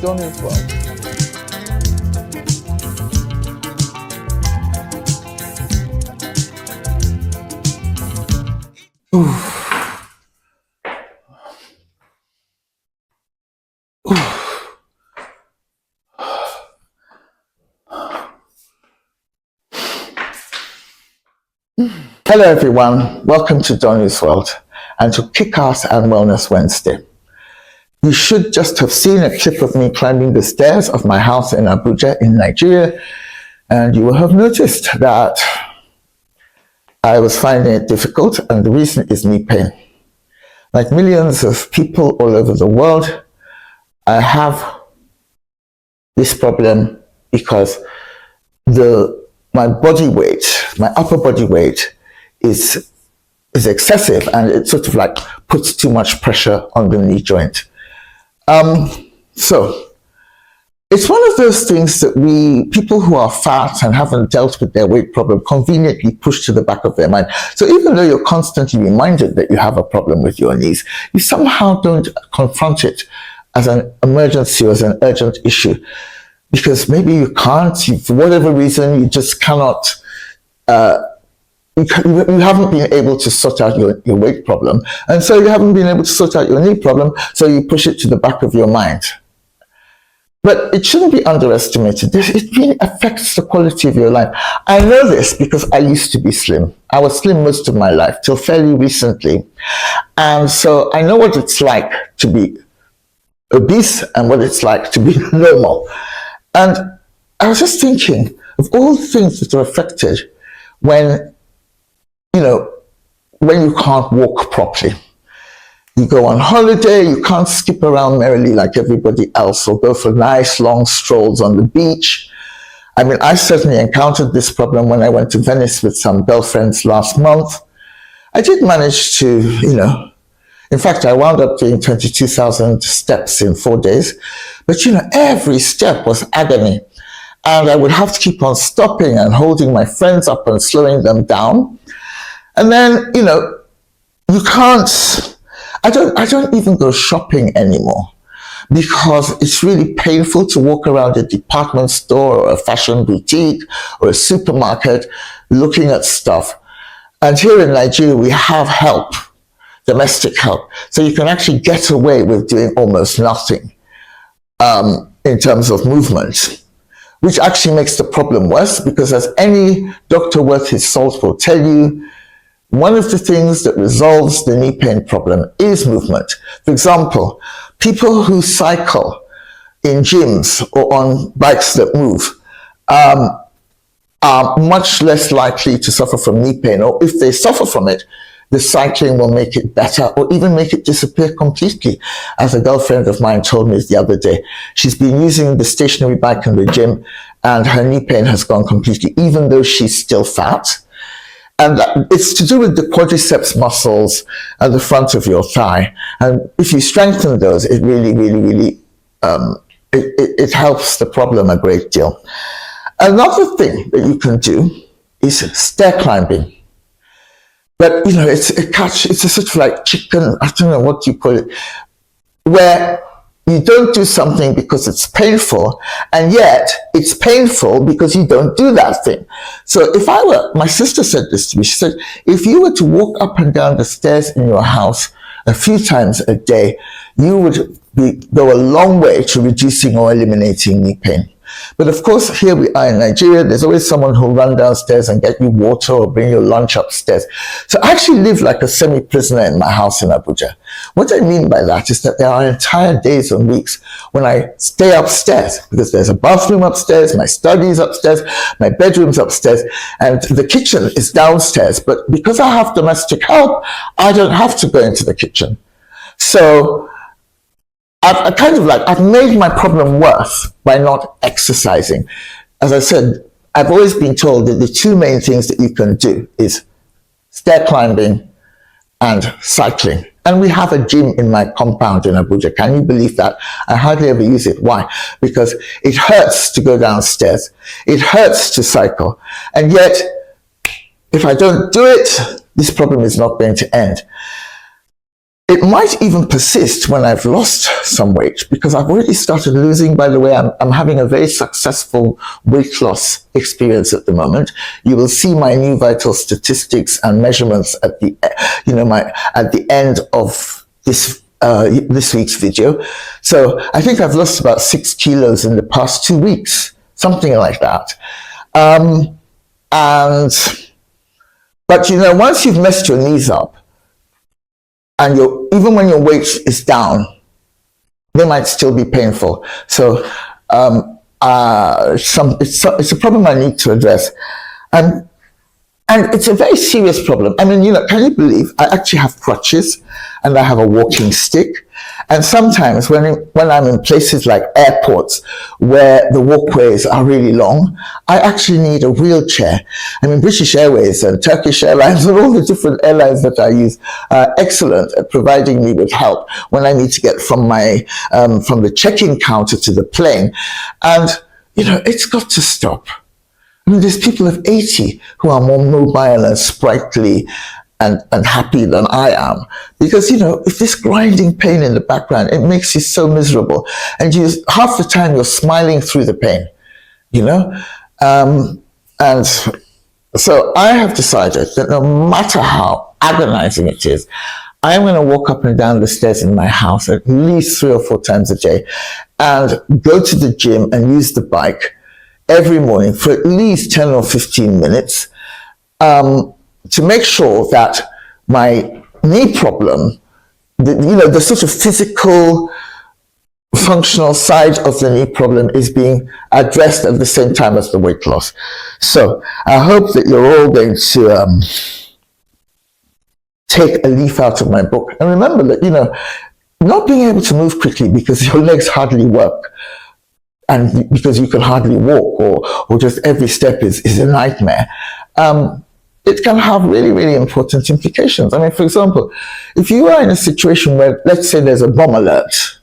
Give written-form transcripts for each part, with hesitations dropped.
Donnie's World. Hello everyone, welcome to Donnie's World and to Kick-Ass and Wellness Wednesday. You should just have seen a clip of me climbing the stairs of my house in Abuja in Nigeria, and you will have noticed that I was finding it difficult, and the reason is knee pain. Like millions of people all over the world, I have this problem because my body weight, my upper body weight is excessive, and it sort of like puts too much pressure on the knee joint. So it's one of those things that people who are fat and haven't dealt with their weight problem conveniently push to the back of their mind. So even though you're constantly reminded that you have a problem with your knees, you somehow don't confront it as an emergency or as an urgent issue, because maybe you can't, for whatever reason, you just cannot, you haven't been able to sort out your weight problem, and so you haven't been able to sort out your knee problem, so you push it to the back of your mind. But it shouldn't be underestimated. It really affects the quality of your life. I know this because I used to be slim. I was slim most of my life, till fairly recently. And so I know what it's like to be obese and what it's like to be normal. And I was just thinking of all the things that are affected when you can't walk properly. You go on holiday, you can't skip around merrily like everybody else or go for nice long strolls on the beach. I mean, I certainly encountered this problem when I went to Venice with some girlfriends last month. I did manage to, in fact, I wound up doing 22,000 steps in 4 days. But, every step was agony. And I would have to keep on stopping and holding my friends up and slowing them down. And then, you can't, I don't even go shopping anymore because it's really painful to walk around a department store or a fashion boutique or a supermarket looking at stuff. And here in Nigeria, we have help, domestic help. So you can actually get away with doing almost nothing in terms of movement, which actually makes the problem worse because, as any doctor worth his salt will tell you, one of the things that resolves the knee pain problem is movement. For example, people who cycle in gyms or on bikes that move are much less likely to suffer from knee pain, or if they suffer from it, the cycling will make it better or even make it disappear completely. As a girlfriend of mine told me the other day, she's been using the stationary bike in the gym and her knee pain has gone completely, even though she's still fat. And it's to do with the quadriceps muscles at the front of your thigh. And if you strengthen those, it really, really, really, it helps the problem a great deal. Another thing that you can do is stair climbing. But, it's a sort of like chicken, I don't know what you call it, where you don't do something because it's painful, and yet it's painful because you don't do that thing. So my sister said this to me, she said, if you were to walk up and down the stairs in your house a few times a day, you would go a long way to reducing or eliminating knee pain. But of course, here we are in Nigeria, there's always someone who'll run downstairs and get you water or bring you lunch upstairs. So I actually live like a semi-prisoner in my house in Abuja. What I mean by that is that there are entire days and weeks when I stay upstairs because there's a bathroom upstairs, my study is upstairs, my bedroom's upstairs, and the kitchen is downstairs. But because I have domestic help, I don't have to go into the kitchen. So I've made my problem worse by not exercising. As I said, I've always been told that the two main things that you can do is stair climbing and cycling. And we have a gym in my compound in Abuja. Can you believe that? I hardly ever use it. Why? Because it hurts to go downstairs. It hurts to cycle. And yet, if I don't do it, this problem is not going to end. it might even persist when I've lost some weight, because I've already started losing. By the way, I'm having a very successful weight loss experience at the moment. You will see my new vital statistics and measurements at the, at the end of this week's video. So I think I've lost about 6 kilos in the past 2 weeks, something like that. But once you've messed your knees up, and even when your weight is down, they might still be painful. So it's a problem I need to address. And it's a very serious problem. I mean, can you believe I actually have crutches and I have a walking stick? And sometimes when I'm in places like airports where the walkways are really long, I actually need a wheelchair. I mean, British Airways and Turkish Airlines and all the different airlines that I use are excellent at providing me with help when I need to get from the check-in counter to the plane. And, it's got to stop. I mean, there's people of 80 who are more mobile and sprightly and happy than I am. Because, if this grinding pain in the background, it makes you so miserable. And half the time you're smiling through the pain, And so I have decided that no matter how agonizing it is, I'm going to walk up and down the stairs in my house at least 3 or 4 times a day and go to the gym and use the bike every morning for at least 10 or 15 minutes to make sure that my knee problem, the sort of physical, functional side of the knee problem is being addressed at the same time as the weight loss. So I hope that you're all going to take a leaf out of my book. And remember that, not being able to move quickly because your legs hardly work, and because you can hardly walk, or just every step is a nightmare, it can have really, really important implications. I mean, for example, if you are in a situation where, let's say there's a bomb alert,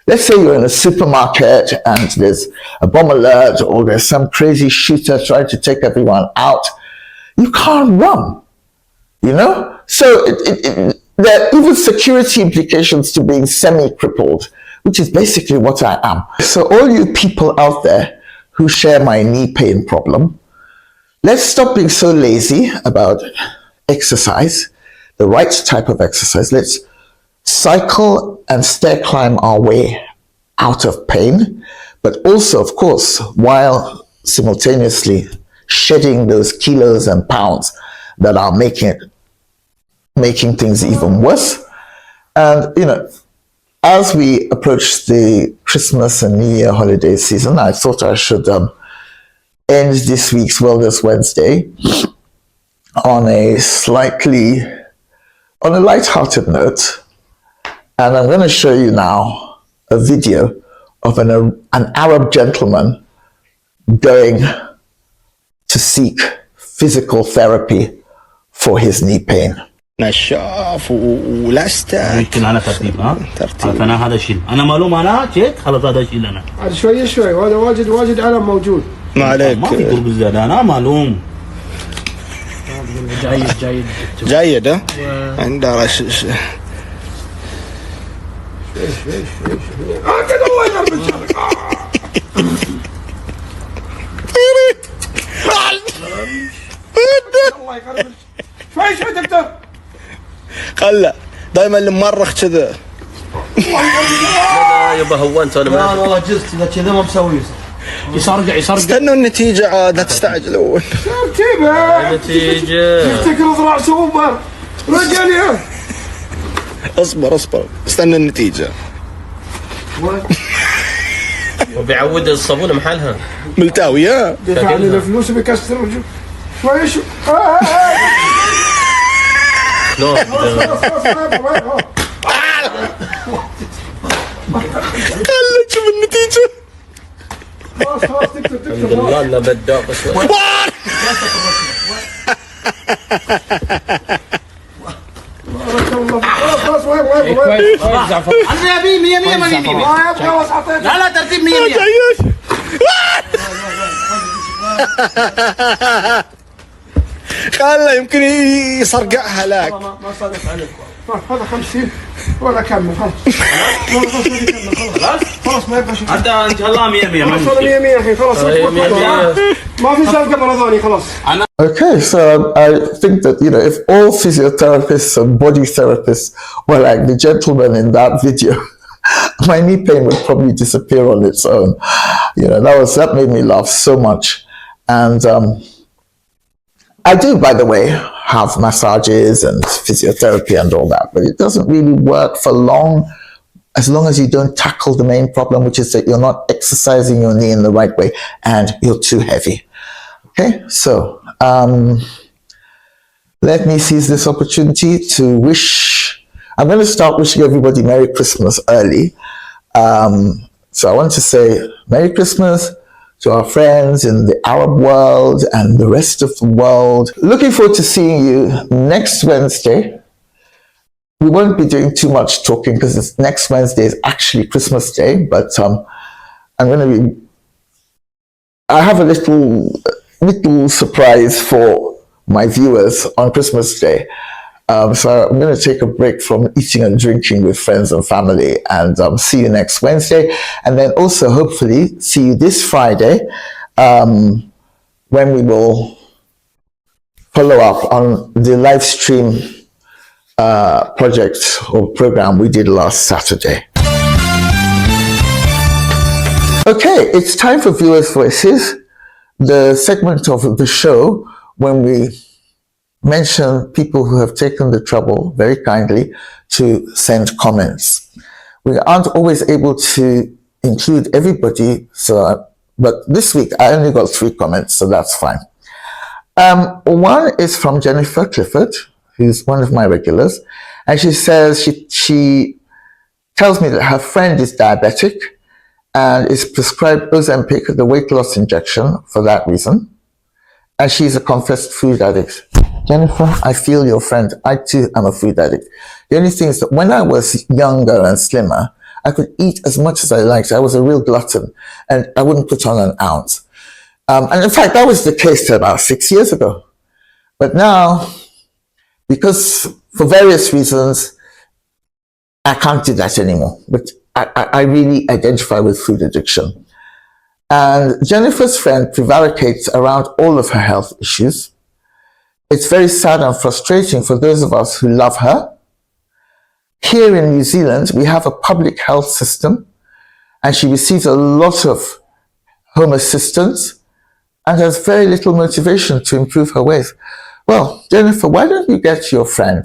let's say you're in a supermarket and there's a bomb alert, or there's some crazy shooter trying to take everyone out, you can't run, So there are even security implications to being semi-crippled, which is basically what I am. So all you people out there who share my knee pain problem, let's stop being so lazy about exercise, the right type of exercise. Let's cycle and stair climb our way out of pain, but also, of course, while simultaneously shedding those kilos and pounds that are making things even worse. And, as we approach the Christmas and New Year holiday season, I thought I should end this week's Wellness Wednesday on a light-hearted note. And I'm going to show you now a video of an Arab gentleman going to seek physical therapy for his knee pain. نشاف ولا استاك يمكن انا ترتيب ترتيب انا هذا شيل انا معلوم انا شيك خلاص هذا شيل انا هذا شوي وهذا واجد علم موجود ما عليك ما في طول بالزياده انا معلوم جيد ها عنده رش كذا الله يغرب شرك الله يغرب شوي دكتور خله دائما المرخ كذا يبا هونت انا لا والله جزت اذا كذا ما مسوي يصرقع استنوا النتيجه عاد لا تستعجلون ترتيبه النتيجه يفتكر ذراع سوبر رجال اصبر استنى النتيجه وبيعود الصابونه محلها ملتاويه دفع لي الفلوس بيكسر شوي لا خلنا نشوف النتيجه خلاص تكتب لا بدأ بس خلاص وين انا يبي 100 ما يبي لا ترتيب 100 خله يمكن يصرقعها لك ما صادف عليك هذا 50 ولا كمل خلاص. خلاص ما يكمل خلاص. خلاص ما يبغى شيء. انت الله 100 خلاص انا 100 الحين خلاص. ما في سالفه مره ثانيه خلاص. Okay, so I think that, if all physiotherapists and body therapists were like the gentleman in that video, my knee pain would probably disappear on its own. That made me laugh so much. And I do, by the way, have massages and physiotherapy and all that, but it doesn't really work for long as you don't tackle the main problem, which is that you're not exercising your knee in the right way and you're too heavy. Okay, so let me seize this opportunity to wish. I'm going to start wishing everybody Merry Christmas early. So I want to say Merry Christmas to our friends in the Arab world and the rest of the world. Looking forward to seeing you next Wednesday. We won't be doing too much talking because next Wednesday is actually Christmas Day, but I have a little surprise for my viewers on Christmas Day. So I'm going to take a break from eating and drinking with friends and family, and see you next Wednesday. And then also hopefully see you this Friday, when we will follow up on the live stream project or program we did last Saturday. Okay, it's time for Viewers' Voices, the segment of the show when we mention people who have taken the trouble very kindly to send comments. We aren't always able to include everybody, but this week I only got 3 comments, so that's fine. One is from Jennifer Clifford, who's one of my regulars, and she says she tells me that her friend is diabetic and is prescribed Ozempic, the weight loss injection, for that reason. And she's a confessed food addict. Jennifer, I feel your friend. I too am a food addict. The only thing is that when I was younger and slimmer, I could eat as much as I liked. I was a real glutton and I wouldn't put on an ounce. And in fact, that was the case about 6 years ago. But now, because for various reasons, I can't do that anymore. But I really identify with food addiction. And Jennifer's friend prevaricates around all of her health issues. It's very sad and frustrating for those of us who love her. Here in New Zealand, we have a public health system, and she receives a lot of home assistance and has very little motivation to improve her ways. Well, Jennifer, why don't you get your friend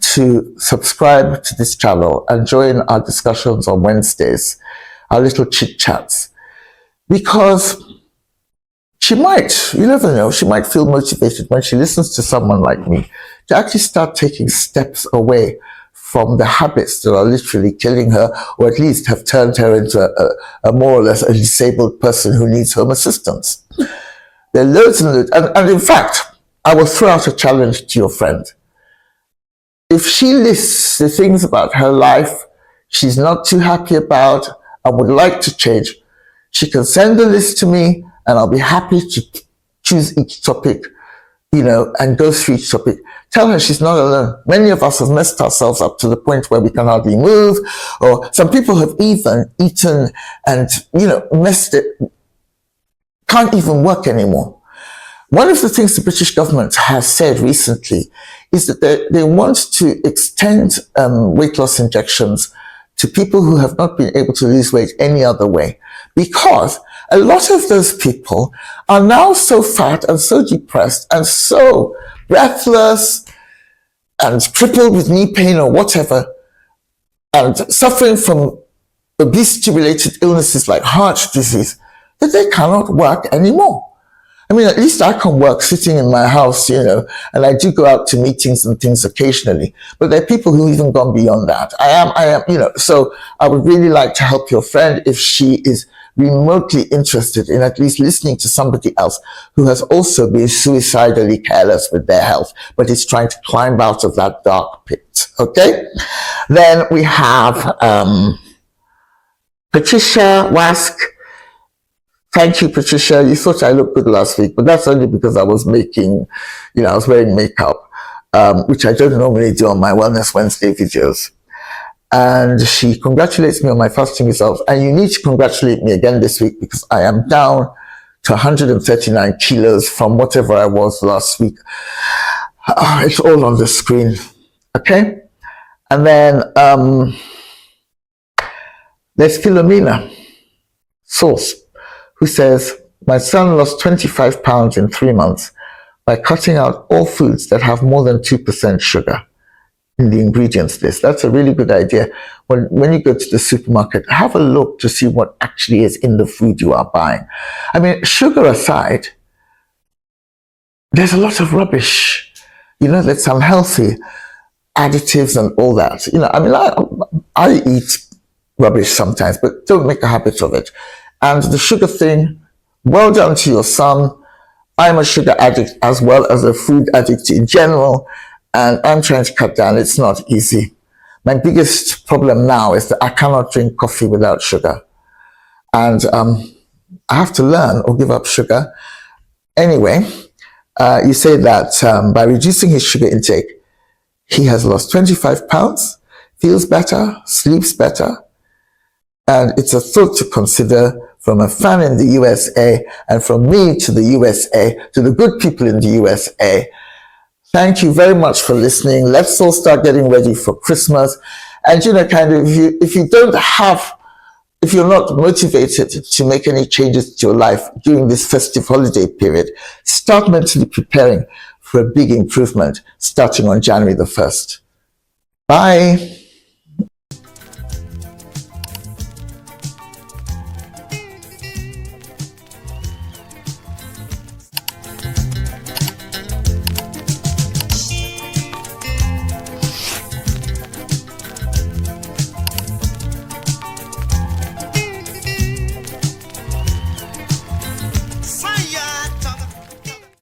to subscribe to this channel and join our discussions on Wednesdays, our little chit-chats? Because she might, you never know, she might feel motivated when she listens to someone like me to actually start taking steps away from the habits that are literally killing her, or at least have turned her into a more or less a disabled person who needs home assistance. There are loads and loads. And in fact, I will throw out a challenge to your friend. If she lists the things about her life she's not too happy about and would like to change, she can send the list to me, and I'll be happy to choose each topic, and go through each topic. Tell her she's not alone. Many of us have messed ourselves up to the point where we can hardly move, or some people have even eaten and, messed it, can't even work anymore. One of the things the British government has said recently is that they want to extend weight loss injections to people who have not been able to lose weight any other way, because a lot of those people are now so fat and so depressed and so breathless and crippled with knee pain or whatever, and suffering from obesity-related illnesses like heart disease, that they cannot work anymore. I mean, at least I can work sitting in my house, and I do go out to meetings and things occasionally, but there are people who've even gone beyond that. I am, so I would really like to help your friend if she is remotely interested in at least listening to somebody else who has also been suicidally careless with their health, but is trying to climb out of that dark pit. Okay? Then we have Patricia Wask. Thank you, Patricia. You thought I looked good last week, but that's only because I was I was wearing makeup. which I don't normally do on my Wellness Wednesday videos. And she congratulates me on my fasting results. And you need to congratulate me again this week because I am down to 139 kilos from whatever I was last week. It's all on the screen. Okay? And then there's Philomena Source, who says, my son lost 25 pounds in 3 months by cutting out all foods that have more than 2% sugar in the ingredients list. That's a really good idea. When you go to the supermarket, have a look to see what actually is in the food you are buying. I mean, sugar aside, there's a lot of rubbish, that's unhealthy, additives and all that. I mean, I eat rubbish sometimes, but don't make a habit of it. And the sugar thing, well done to your son. I'm a sugar addict as well as a food addict in general, and I'm trying to cut down. It's not easy. My biggest problem now is that I cannot drink coffee without sugar. And I have to learn or give up sugar. Anyway, you say that by reducing his sugar intake, he has lost 25 pounds, feels better, sleeps better. And it's a thought to consider from a fan in the USA and from me to the USA, to the good people in the USA. Thank you very much for listening. Let's all start getting ready for Christmas. And if you're not motivated to make any changes to your life during this festive holiday period, start mentally preparing for a big improvement starting on January the 1st. Bye.